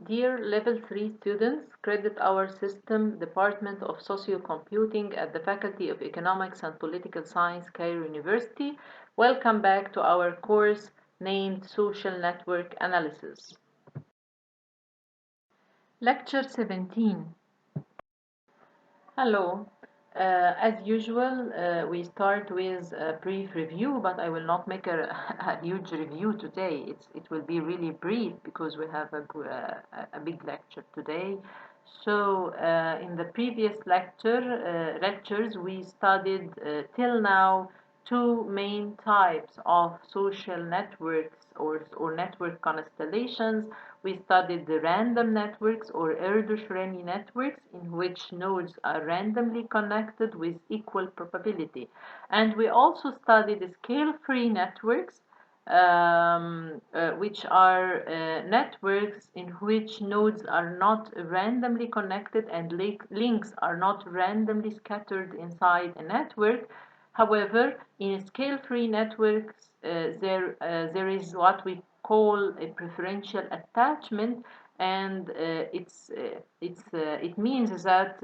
Dear Level 3 students, Credit Hour System, Department of Socio-Computing at the Faculty of Economics and Political Science, Cairo University. Welcome back to our course named Social Network Analysis. Lecture 17. Hello. As usual, we start with a brief review, but I will not make a huge review today. It will be really brief because we have a big lecture today. So, in the previous lectures, we studied till now two main types of social networks or network constellations. We studied the random networks or Erdős-Rényi networks in which nodes are randomly connected with equal probability. And we also studied scale-free networks, which are networks in which nodes are not randomly connected and links are not randomly scattered inside a network. However, in scale-free networks, there is what we call a preferential attachment, and it means that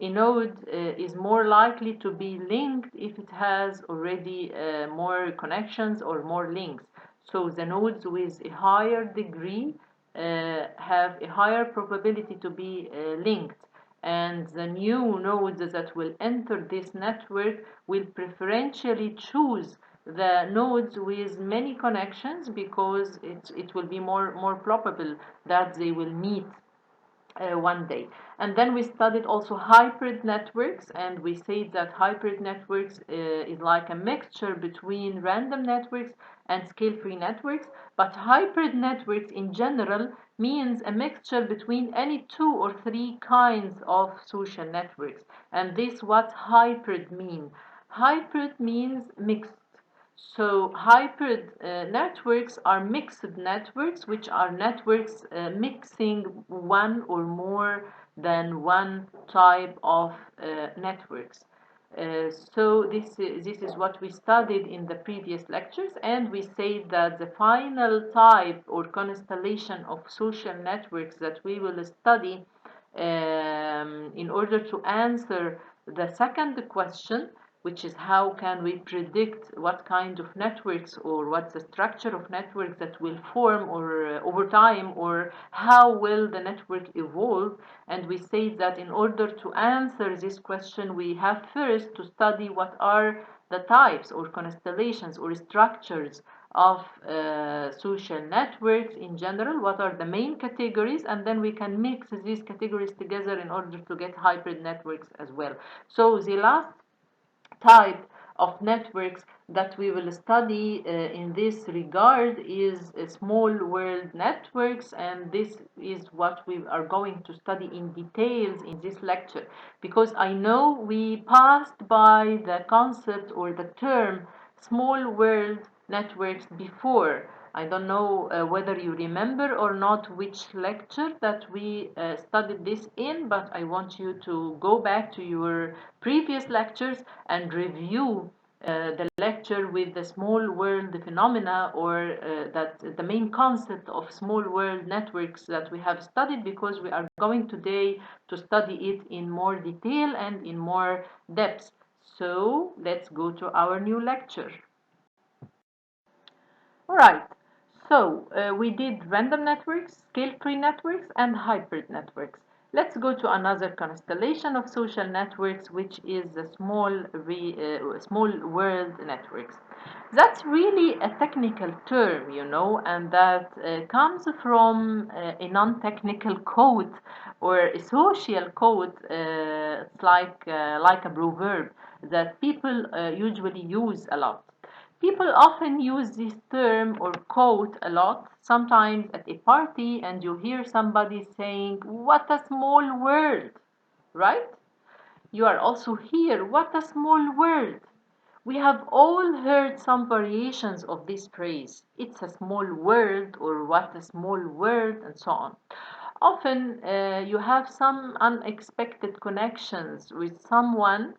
a node is more likely to be linked if it has already more connections or more links. So the nodes with a higher degree have a higher probability to be linked, and the new nodes that will enter this network will preferentially choose the nodes with many connections because it will be more probable that they will meet one day. And then we studied also hybrid networks, and we said that hybrid networks is like a mixture between random networks and scale-free networks, but hybrid networks in general means a mixture between any two or three kinds of social networks. And this what hybrid mean. Hybrid means mixed. So hybrid networks are mixed networks, which are networks mixing one or more than one type of networks. So this is what we studied in the previous lectures, and we said that the final type or constellation of social networks that we will study in order to answer the second question, which is how can we predict what kind of networks or what's the structure of networks that will form or over time, or how will the network evolve. And we say that in order to answer this question, we have first to study what are the types or constellations or structures of social networks in general, what are the main categories, and then we can mix these categories together in order to get hybrid networks as well. So the last type of networks that we will study in this regard is small world networks, and this is what we are going to study in details in this lecture, because I know we passed by the concept or the term small world networks before. I don't know whether you remember or not which lecture that we studied this in, but I want you to go back to your previous lectures and review the lecture with the small world phenomena, or that the main concept of small world networks that we have studied, because we are going today to study it in more detail and in more depth. So let's go to our new lecture. All right. So we did random networks, scale-free networks, and hybrid networks. Let's go to another constellation of social networks, which is the small world networks. That's really a technical term, and that comes from a non-technical code or a social code. It's like a proverb that people usually use a lot. People often use this term or quote a lot, sometimes at a party, and you hear somebody saying, "What a small world," right? You are also here, "What a small world." We have all heard some variations of this phrase. "It's a small world," or "What a small world," and so on. Often you have some unexpected connections with someone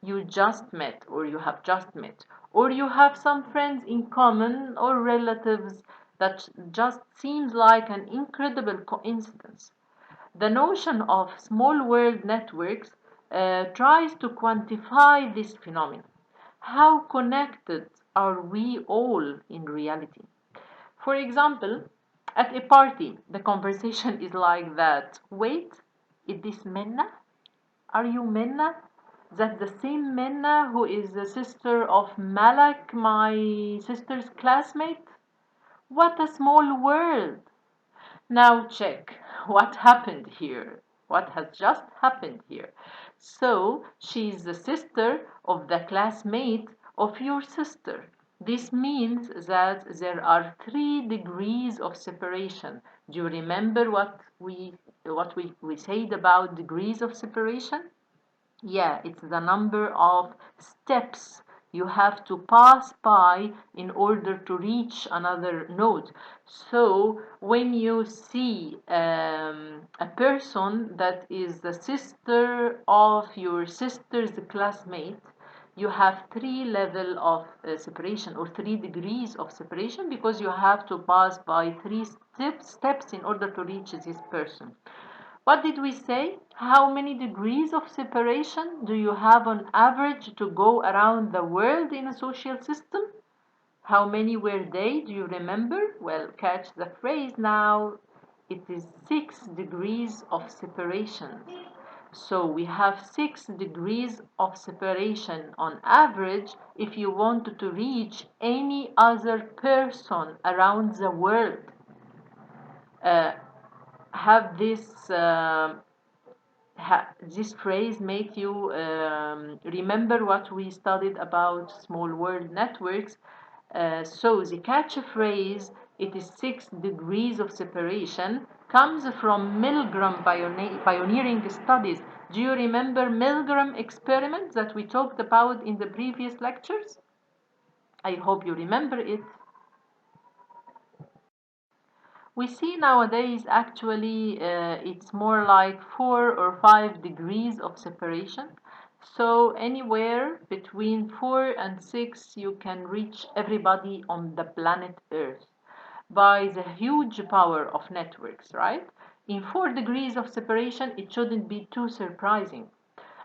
you just met or you have just met, or you have some friends in common or relatives That just seems like an incredible coincidence. The notion of small world networks tries to quantify this phenomenon. How connected are we all in reality? For example, at a party, the conversation is like that. Wait, is this Minna? Are you Minna? That the same Minna who is the sister of Malak, my sister's classmate? What a small world! Now check what happened here. What has just happened here? So, she's the sister of the classmate of your sister. This means that there are 3 degrees of separation. Do you remember what we said about degrees of separation? Yeah, it's the number of steps you have to pass by in order to reach another node. So when you see a person that is the sister of your sister's classmate, you have 3 level of separation, or 3 degrees of separation, because you have to pass by 3 steps in order to reach this person. What did we say? How many degrees of separation do you have on average to go around the world in a social system? How many were they? Do you remember? Well, catch the phrase now. It is 6 degrees of separation. So we have 6 degrees of separation on average if you wanted to reach any other person around the world. Uh, have this phrase make you remember what we studied about small world networks. So the catchphrase, it is 6 degrees of separation, comes from Milgram pioneering studies. Do you remember Milgram experiment that we talked about in the previous lectures? I hope you remember it. We see nowadays actually it's more like 4 or 5 degrees of separation. So anywhere between 4 and 6 you can reach everybody on the planet Earth by the huge power of networks, right? In 4 degrees of separation, it shouldn't be too surprising.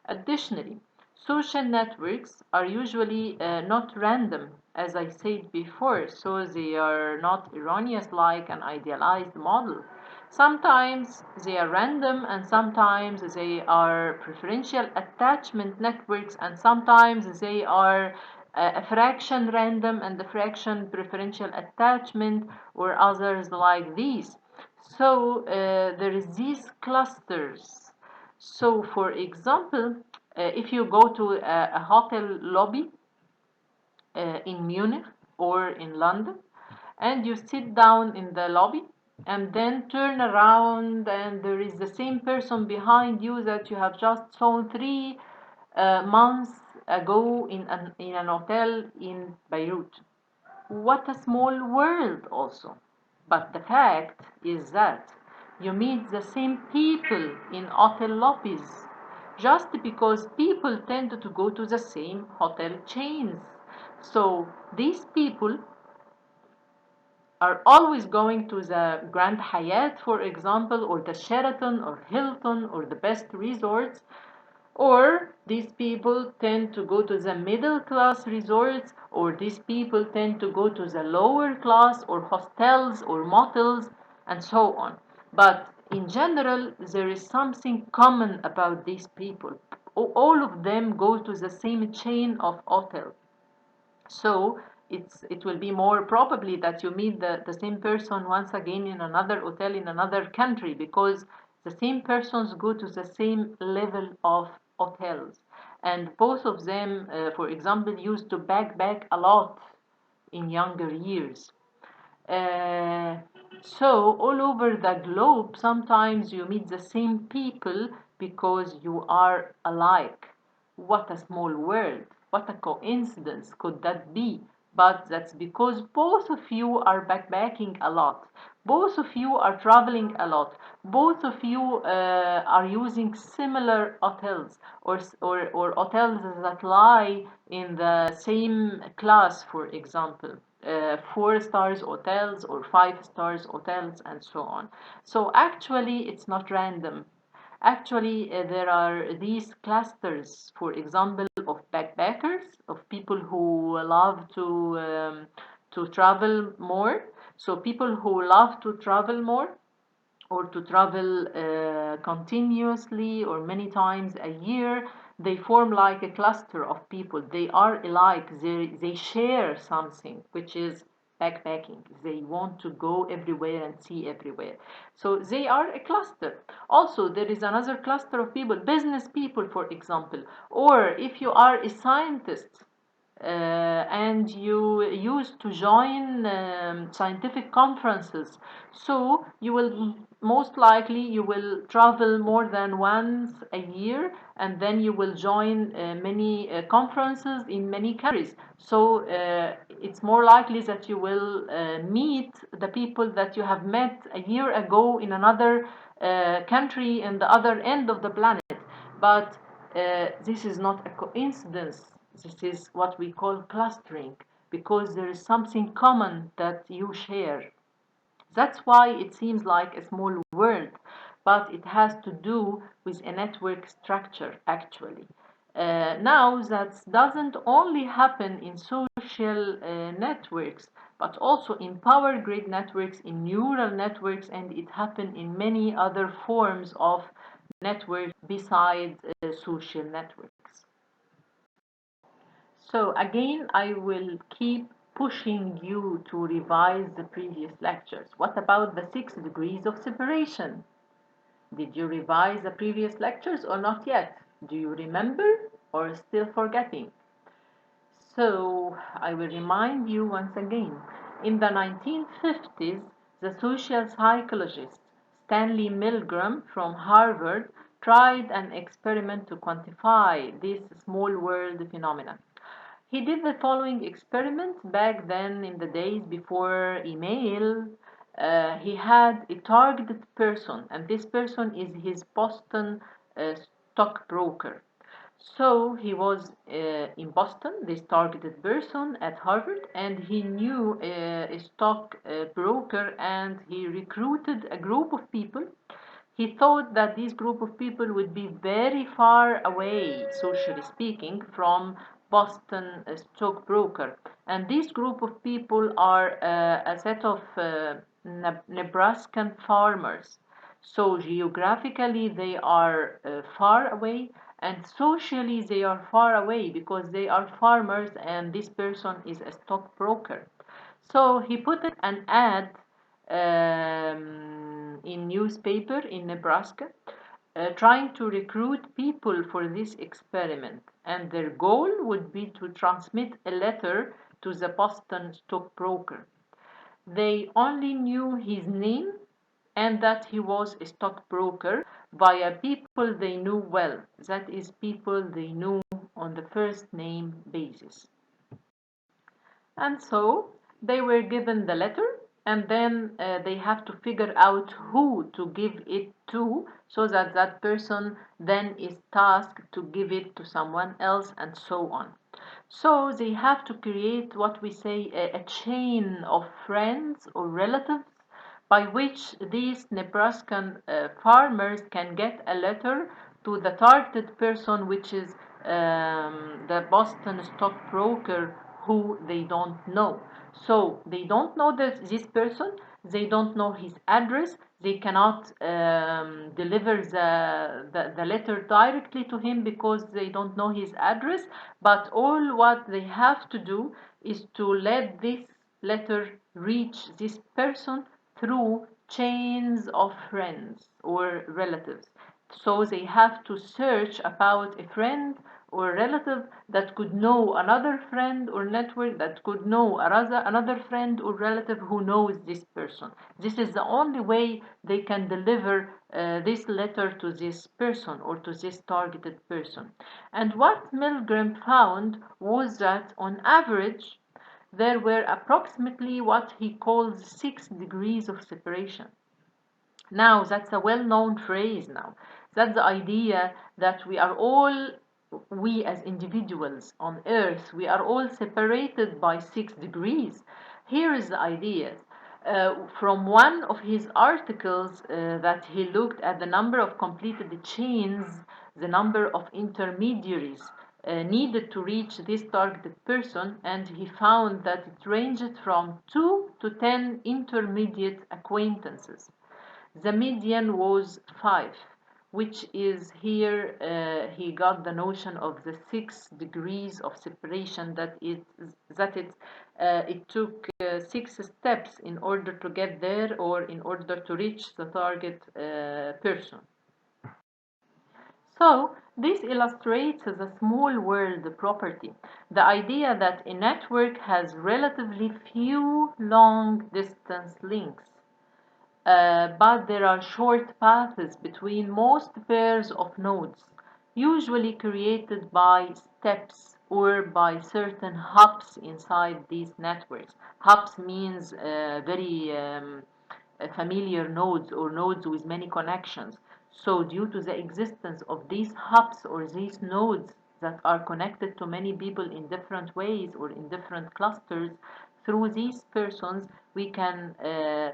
Additionally, social networks are usually not random, as I said before, so they are not erroneous like an idealized model. Sometimes they are random, and sometimes they are preferential attachment networks, and sometimes they are a fraction random and a fraction preferential attachment, or others like these. So there is these clusters. So, for example, if you go to a hotel lobby in Munich or in London, and you sit down in the lobby and then turn around, and there is the same person behind you that you have just saw 3 months ago in an hotel in Beirut. What a small world, also. But the fact is that you meet the same people in hotel lobbies just because people tend to go to the same hotel chains. So these people are always going to the Grand Hyatt, for example, or the Sheraton or Hilton or the best resorts, or these people tend to go to the middle class resorts, or these people tend to go to the lower class or hostels or motels, and so on. But in general, there is something common about these people. All of them go to the same chain of hotels. So it will be more probably that you meet the same person once again in another hotel in another country, because the same persons go to the same level of hotels. And both of them, for example, used to backpack a lot in younger years. Uh, so all over the globe, sometimes you meet the same people because you are alike. What a small world. What a coincidence could that be? But that's because both of you are backpacking a lot. Both of you are traveling a lot. Both of you are using similar hotels, or hotels that lie in the same class, for example. 4 stars hotels or 5 stars hotels and so on. So actually it's not random. Actually, there are these clusters, for example, of backpackers, of people who love to travel more. So people who love to travel more or to travel continuously or many times a year, they form like a cluster of people. They are alike. They share something, which is backpacking. They want to go everywhere and see everywhere. So they are a cluster. Also, there is another cluster of people, business people, for example, or if you are a scientist, and you used to join scientific conferences, so you will most likely you will travel more than once a year, and then you will join many conferences in many countries. So it's more likely that you will meet the people that you have met a year ago in another country in the other end of the planet. But this is not a coincidence. This is what we call clustering, because there is something common that you share. That's why it seems like a small world, but it has to do with a network structure, actually. Now, that doesn't only happen in social networks, but also in power grid networks, in neural networks, and it happens in many other forms of networks besides social networks. So again, I will keep pushing you to revise the previous lectures. What about the 6 degrees of separation? Did you revise the previous lectures or not yet? Do you remember or still forgetting? So I will remind you once again. In the 1950s, the social psychologist Stanley Milgram from Harvard tried an experiment to quantify this small world phenomenon. He did the following experiment back then in the days before email. He had a targeted person, and this person is his Boston stockbroker. So he was in Boston, this targeted person at Harvard, and he knew a stock broker, and he recruited a group of people. He thought that this group of people would be very far away, socially speaking, from Boston stockbroker. And this group of people are a set of Nebraskan farmers. So geographically they are far away, and socially they are far away because they are farmers and this person is a stockbroker. So he put an ad in newspaper in Nebraska, trying to recruit people for this experiment. And their goal would be to transmit a letter to the Boston stockbroker. They only knew his name and that he was a stockbroker via people they knew well. That is, people they knew on the first name basis. And so they were given the letter, and then they have to figure out who to give it to, so that that person then is tasked to give it to someone else, and so on. So they have to create what we say a chain of friends or relatives by which these Nebraskan farmers can get a letter to the targeted person, which is the Boston stockbroker who they don't know. So they don't know this person, they don't know his address, they cannot deliver the letter directly to him because they don't know his address, but all what they have to do is to let this letter reach this person through chains of friends or relatives. So they have to search about a friend or relative that could know another friend or network that could know another friend or relative who knows this person. This is the only way they can deliver this letter to this person or to this targeted person. And what Milgram found was that on average, there were approximately what he calls 6 degrees of separation. Now, that's a well-known phrase now. That's the idea that we as individuals on Earth, we are all separated by 6 degrees. Here is the idea. From one of his articles that he looked at the number of completed chains, the number of intermediaries needed to reach this targeted person, and he found that it ranged from 2 to 10 intermediate acquaintances. The median was 5, which is here he got the notion of the 6 degrees of separation, it took 6 steps in order to get there, or in order to reach the target person. So this illustrates the small world property, the idea that a network has relatively few long distance links. But there are short paths between most pairs of nodes, usually created by steps or by certain hubs inside these networks. Hubs means very familiar nodes, or nodes with many connections. So due to the existence of these hubs or these nodes that are connected to many people in different ways or in different clusters, through these persons we can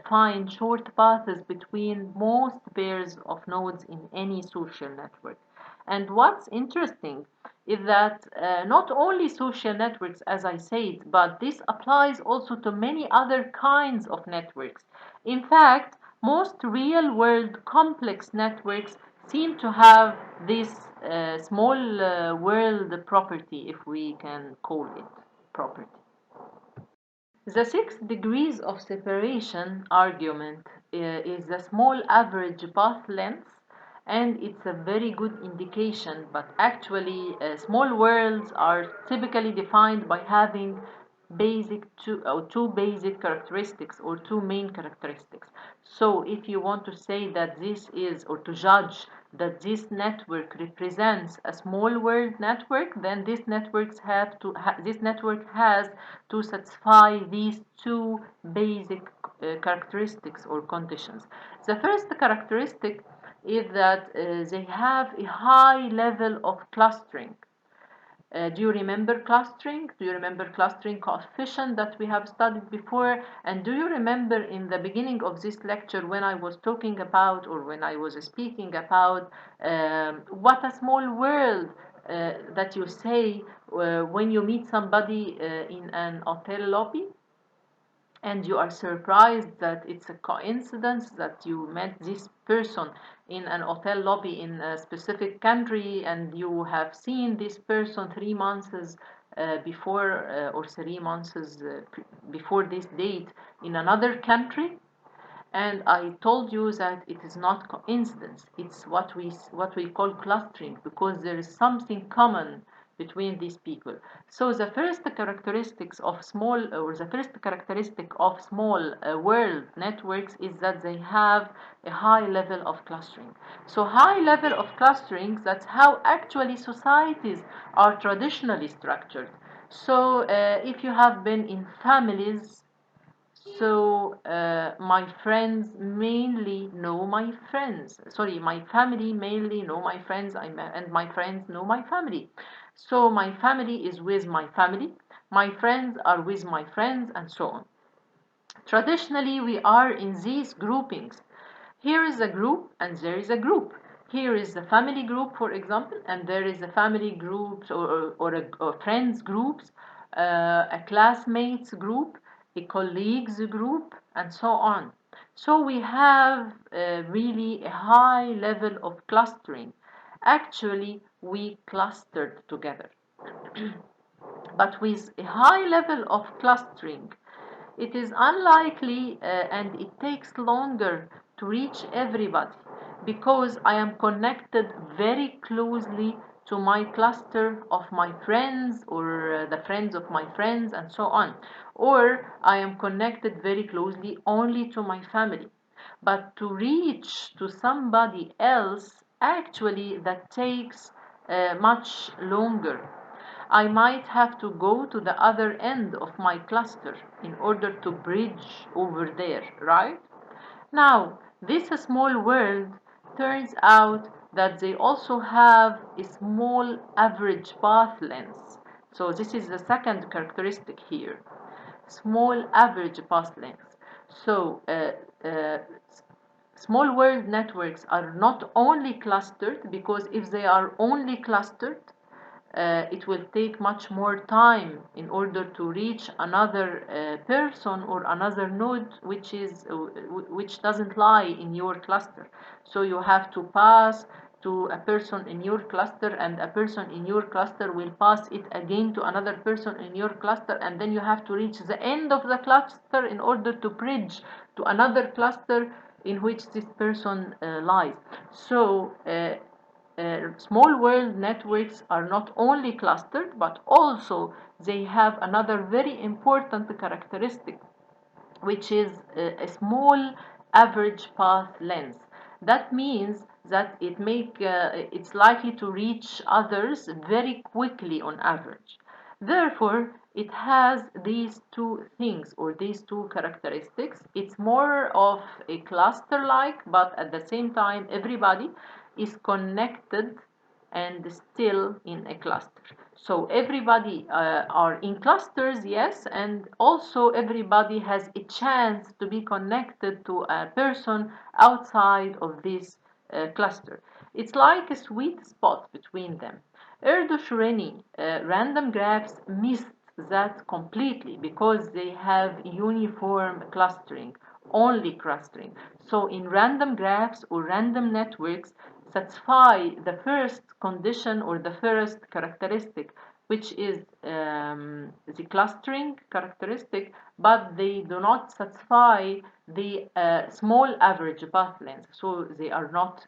find short paths between most pairs of nodes in any social network. And what's interesting is that not only social networks, as I said, but this applies also to many other kinds of networks. In fact, most real-world complex networks seem to have this small world property, if we can call it property. The 6 degrees of separation argument is the small average path length, and it's a very good indication, but actually small worlds are typically defined by having two basic characteristics, or two main characteristics. So if you want to say that this is, or to judge that this network represents a small world network, then this network has to satisfy these two basic characteristics or conditions. The first characteristic is that they have a high level of clustering. Do you remember clustering? Do you remember clustering coefficient that we have studied before? And do you remember in the beginning of this lecture when I was talking about, or when I was speaking about what a small world that you say when you meet somebody in an hotel lobby? And you are surprised that it's a coincidence that you met this person in an hotel lobby in a specific country, and you have seen this person 3 months before, or 3 months before this date in another country. And I told you that it is not coincidence. It's what we call clustering, because there is something common between these people. So the first characteristics of small, or the first characteristic of small world networks is that they have a high level of clustering. So high level of clustering, that's how actually societies are traditionally structured. So if you have been in families, so my friends mainly know my friends. Sorry, my family mainly know my friends, and my friends know my family. So my family is with my family, my friends are with my friends, and so on. Traditionally, we are in these groupings. Here is a group and there is a group. Here is the family group, for example, and there is a family groups, or friends groups, a classmates group, a colleagues group, and so on. So we have really a high level of clustering. Actually, we clustered together. But with a high level of clustering, it is unlikely and it takes longer to reach everybody, because I am connected very closely to my cluster of my friends, or the friends of my friends, and so on. Or I am connected very closely only to my family. But to reach to somebody else, actually that takes much longer. I might have to go to the other end of my cluster in order to bridge over there, right? Now, this small world turns out that they also have a small average path length. So this is the second characteristic here. small average path lengths. So uh, small world networks are not only clustered, because if they are only clustered, it will take much more time in order to reach another person or another node which doesn't lie in your cluster. So you have to pass to a person in your cluster, and a person in your cluster will pass it again to another person in your cluster, and then you have to reach the end of the cluster in order to bridge to another cluster in which this person lies. So small world networks are not only clustered, but also they have another very important characteristic, which is a small average path length. That means that it's likely to reach others very quickly on average. Therefore, it has these two things, or these two characteristics. It's more of a cluster-like, but at the same time, everybody is connected and still in a cluster. So everybody are in clusters, yes, and also everybody has a chance to be connected to a person outside of this cluster. It's like a sweet spot between them. Erdo-Shireni random graphs missed that completely because they have uniform clustering, only clustering. So in random graphs or random networks, satisfy the first condition or the first characteristic, which is the clustering characteristic, but they do not satisfy the small average path length. So they are not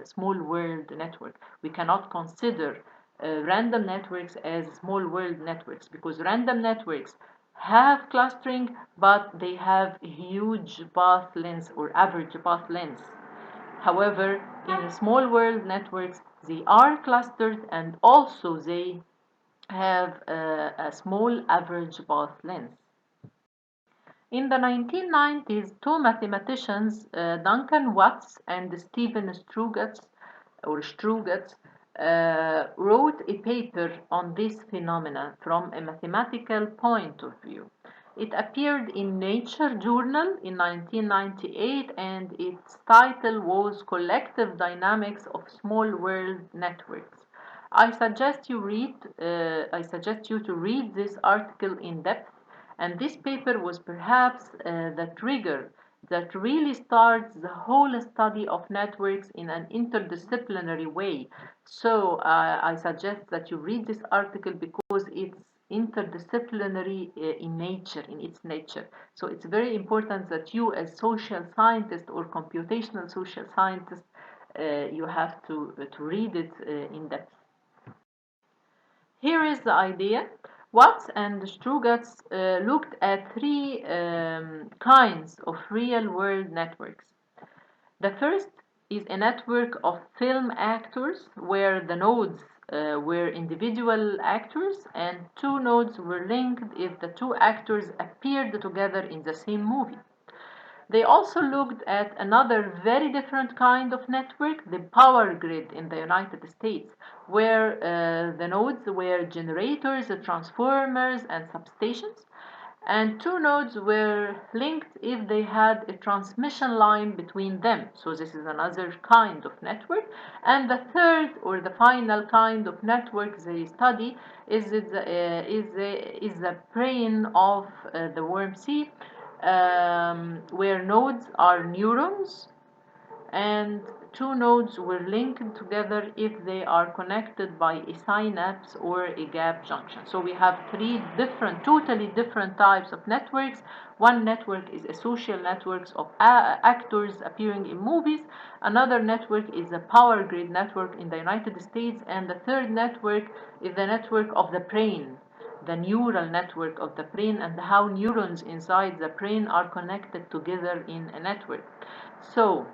small world network. We cannot consider random networks as small world networks, because random networks have clustering, but they have huge path lengths or average path lengths. However, in small world networks, they are clustered, and also they have a small average path length. In the 1990s, two mathematicians, Duncan Watts and Stephen Strugatz, wrote a paper on this phenomenon from a mathematical point of view. It appeared in Nature Journal in 1998, and its title was Collective Dynamics of Small World Networks. I suggest you to read this article in depth, and this paper was perhaps the trigger that really starts the whole study of networks in an interdisciplinary way. So I suggest that you read this article because it's interdisciplinary in its nature. So it's very important that you, as social scientist or computational social scientist, you have to read it in depth. Here is the idea. Watts and Strugatz looked at three kinds of real-world networks. The first is a network of film actors where the nodes were individual actors, and two nodes were linked if the two actors appeared together in the same movie. They also looked at another very different kind of network, the power grid in the United States, where the nodes were generators, transformers, and substations, and two nodes were linked if they had a transmission line between them. So this is another kind of network. And the third or the final kind of network they study is the brain of the worm C, where nodes are neurons, and two nodes were linked together if they are connected by a synapse or a gap junction. So we have three totally different types of networks. One network is a social network of actors appearing in movies. Another network is a power grid network in the United States. And the third network is the network of the brain, the neural network of the brain, and how neurons inside the brain are connected together in a network. So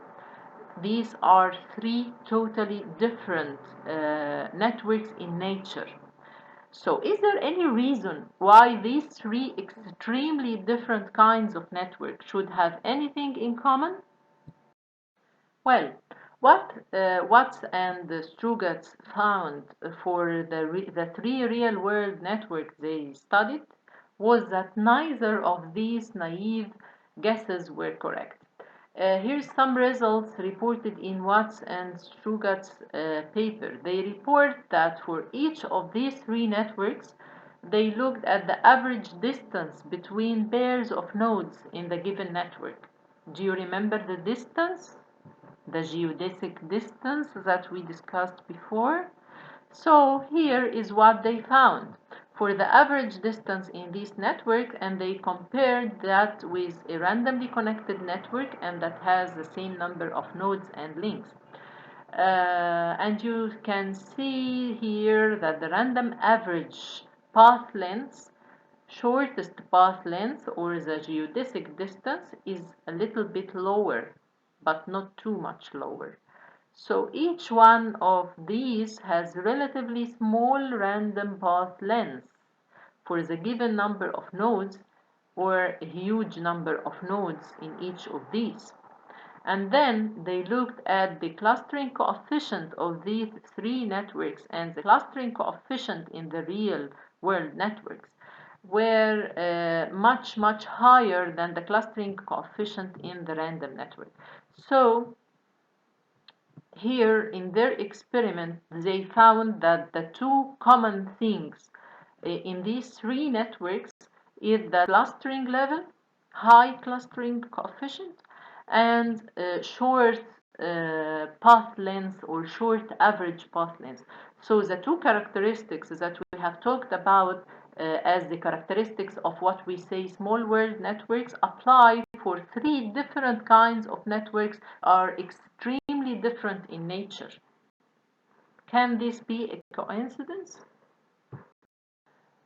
these are three totally different networks in nature. So is there any reason why these three extremely different kinds of networks should have anything in common? Well, what Watts and Strugatz found for the three real-world networks they studied was that neither of these naive guesses were correct. Here's some results reported in Watts and Strugat's paper. They report that for each of these three networks, they looked at the average distance between pairs of nodes in the given network. Do you remember the distance? The geodesic distance that we discussed before? So here is what they found for the average distance in this network, and they compared that with a randomly connected network and that has the same number of nodes and links. And you can see here that the random average path length, shortest path length, or the geodesic distance, is a little bit lower, but not too much lower. So each one of these has relatively small random path length for the given number of nodes, or a huge number of nodes in each of these. And then they looked at the clustering coefficient of these three networks, and the clustering coefficient in the real world networks were much higher than the clustering coefficient in the random network. So here in their experiment, they found that the two common things in these three networks is the clustering level, high clustering coefficient, and short path length, or short average path length. So the two characteristics that we have talked about as the characteristics of what we say small world networks apply for three different kinds of networks are extremely different in nature. Can this be a coincidence?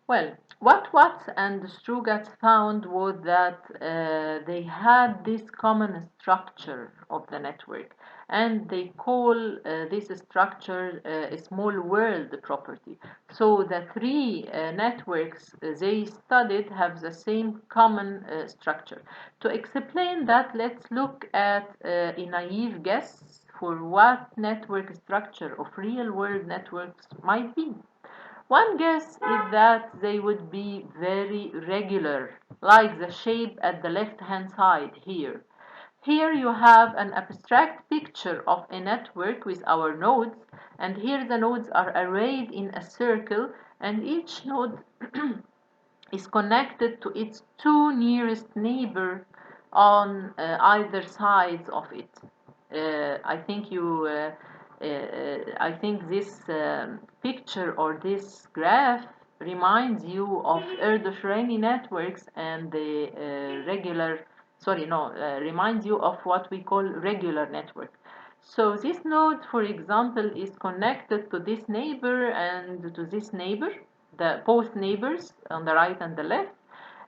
Well, what Watts and Strugatz found was that they had this common structure of the network, and they call this structure a small world property. So the three networks they studied have the same common structure. To explain that, let's look at a naive guess for what network structure of real world networks might be. One guess is that they would be very regular, like the shape at the left-hand side here. Here you have an abstract picture of a network with our nodes, and here the nodes are arrayed in a circle, and each node is connected to its two nearest neighbors on either sides of it. I think this picture or this graph reminds you of Erdős-Rényi networks and the reminds you of what we call regular network. So this node, for example, is connected to this neighbor and to this neighbor, both neighbors on the right and the left,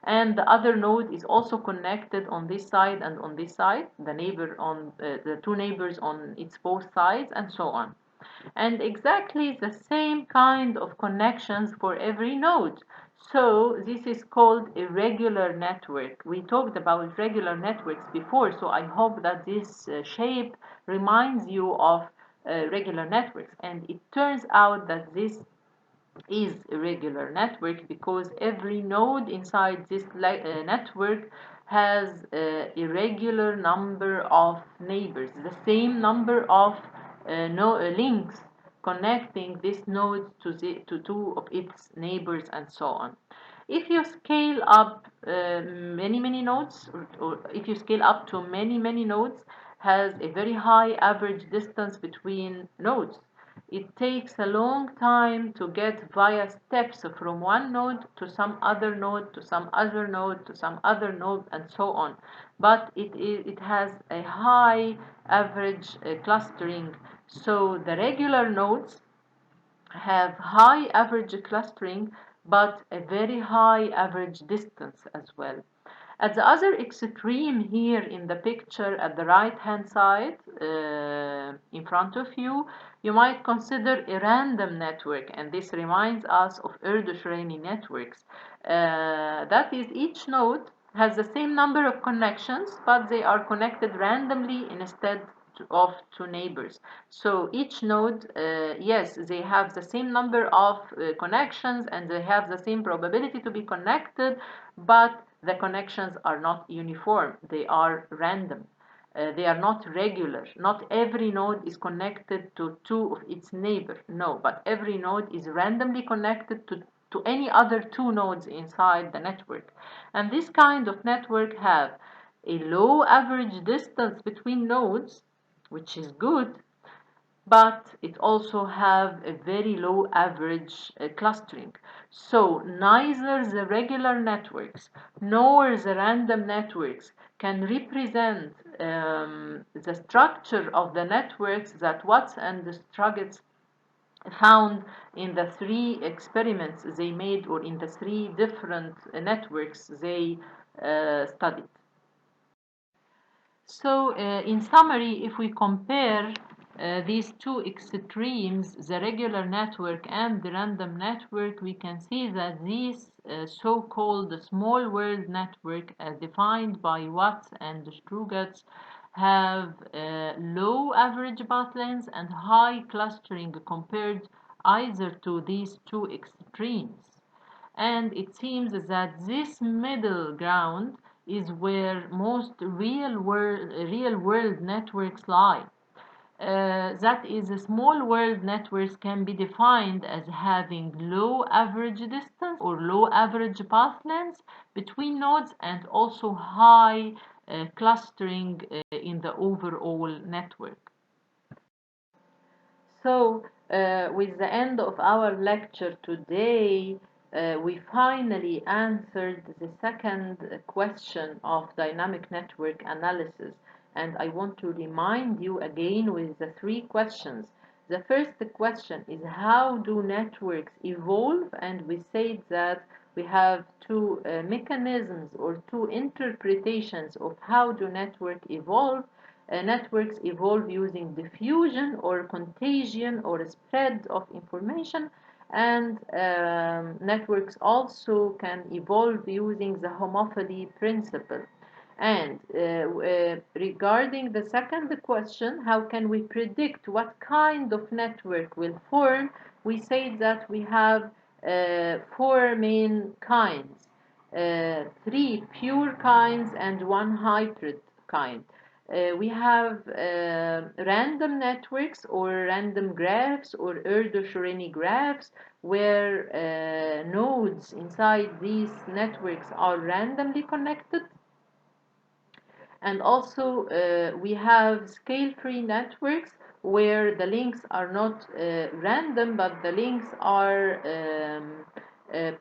and the other node is also connected on this side and on this side, the two neighbors on its both sides, and so on. And exactly the same kind of connections for every node. So this is called a regular network. We talked about regular networks before, so I hope that this shape reminds you of regular networks. And it turns out that this is a regular network because every node inside this network has a regular number of neighbors, the same number of links connecting this node to two of its neighbors, and so on. If you scale up many nodes, or if you scale up to many nodes, has a very high average distance between nodes. It takes a long time to get via steps from one node to some other node to some other node to some other node, and so on. But it has a high average clustering. So the regular nodes have high average clustering, but a very high average distance as well. At the other extreme here in the picture at the right hand side in front of you, you might consider a random network, and this reminds us of Erdős-Rényi networks. That is, each node has the same number of connections, but they are connected randomly instead of two neighbors. So each node, yes, they have the same number of connections and they have the same probability to be connected, but the connections are not uniform, they are random. They are not regular. Not every node is connected to two of its neighbor. No, but every node is randomly connected to any other two nodes inside the network. And this kind of network have a low average distance between nodes, which is good, but it also have a very low average clustering. So neither the regular networks nor the random networks can represent the structure of the networks that Watts and Struggles found in the three experiments they made, or in the three different networks they studied. So, in summary, if we compare these two extremes, the regular network and the random network, we can see that these so-called small world network, as defined by Watts and Strugatz, have low average path lengths and high clustering compared either to these two extremes. And it seems that this middle ground is where most real world networks lie. That is, small world networks can be defined as having low average distance or low average path lengths between nodes and also high clustering in the overall network. So, with the end of our lecture today, we finally answered the second question of dynamic network analysis. And I want to remind you again with the three questions. The first question is, how do networks evolve? And we said that we have two mechanisms or two interpretations of how do network evolve. Networks evolve using diffusion or contagion or spread of information, and networks also can evolve using the homophily principle. And regarding the second question, how can we predict what kind of network will form? We say that we have four main kinds, three pure kinds and one hybrid kind. We have random networks or random graphs or Erdo-Shoreni graphs where nodes inside these networks are randomly connected. And also we have scale-free networks where the links are not random, but the links are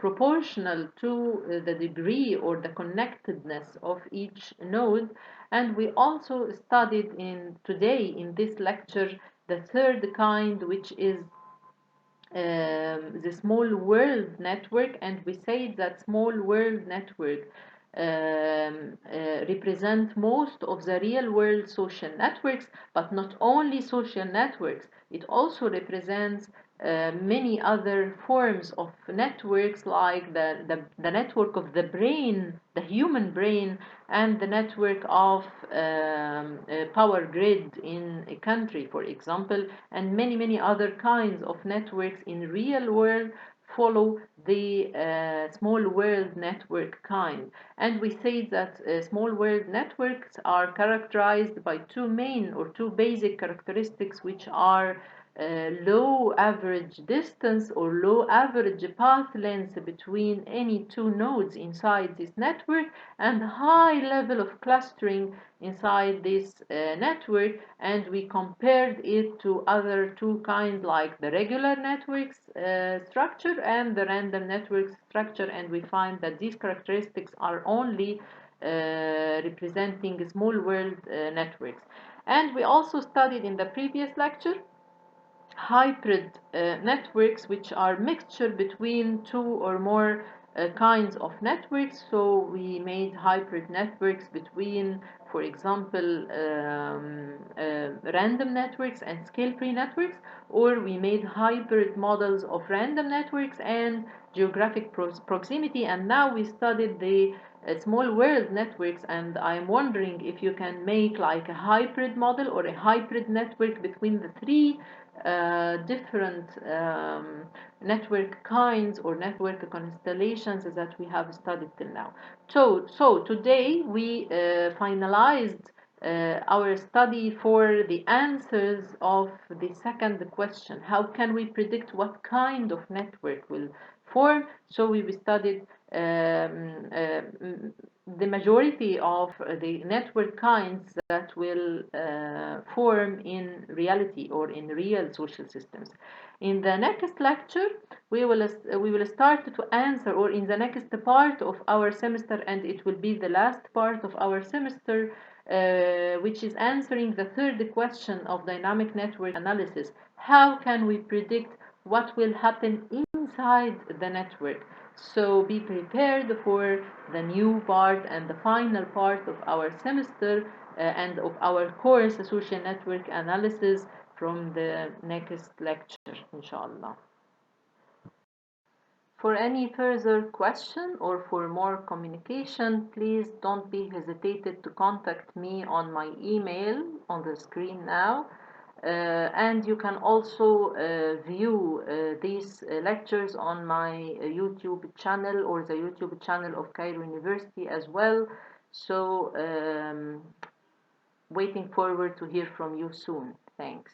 proportional to the degree or the connectedness of each node. And we also studied today in this lecture the third kind, which is the small world network, and we say that small world network represent most of the real world social networks, but not only social networks, it also represents many other forms of networks, like the network of the brain, the human brain, and the network of power grid in a country, for example, and many other kinds of networks in real world follow the small world network kind. And we say that small world networks are characterized by two main or two basic characteristics, which are low average distance or low average path length between any two nodes inside this network, and high level of clustering inside this network. And we compared it to other two kinds, like the regular networks structure and the random network structure, and we find that these characteristics are only representing small world networks. And we also studied in the previous lecture hybrid networks, which are mixture between two or more kinds of networks. So we made hybrid networks between, for example, random networks and scale-free networks, or we made hybrid models of random networks and geographic proximity. And now we studied the small world networks, and I'm wondering if you can make like a hybrid model or a hybrid network between the three different network kinds or network constellations that we have studied till now. So today we finalized our study for the answers of the second question. How can we predict what kind of network will form? So we studied the majority of the network kinds that will form in reality or in real social systems. In the next lecture, we will start to answer, or in the next part of our semester, and it will be the last part of our semester, which is answering the third question of dynamic network analysis. How can we predict what will happen inside the network? So be prepared for the new part and the final part of our semester and of our course, social network analysis, from the next lecture, inshallah. For any further question or for more communication, please don't be hesitated to contact me on my email on the screen now. And you can also view these lectures on my YouTube channel or the YouTube channel of Cairo University as well. So, waiting forward to hear from you soon. Thanks.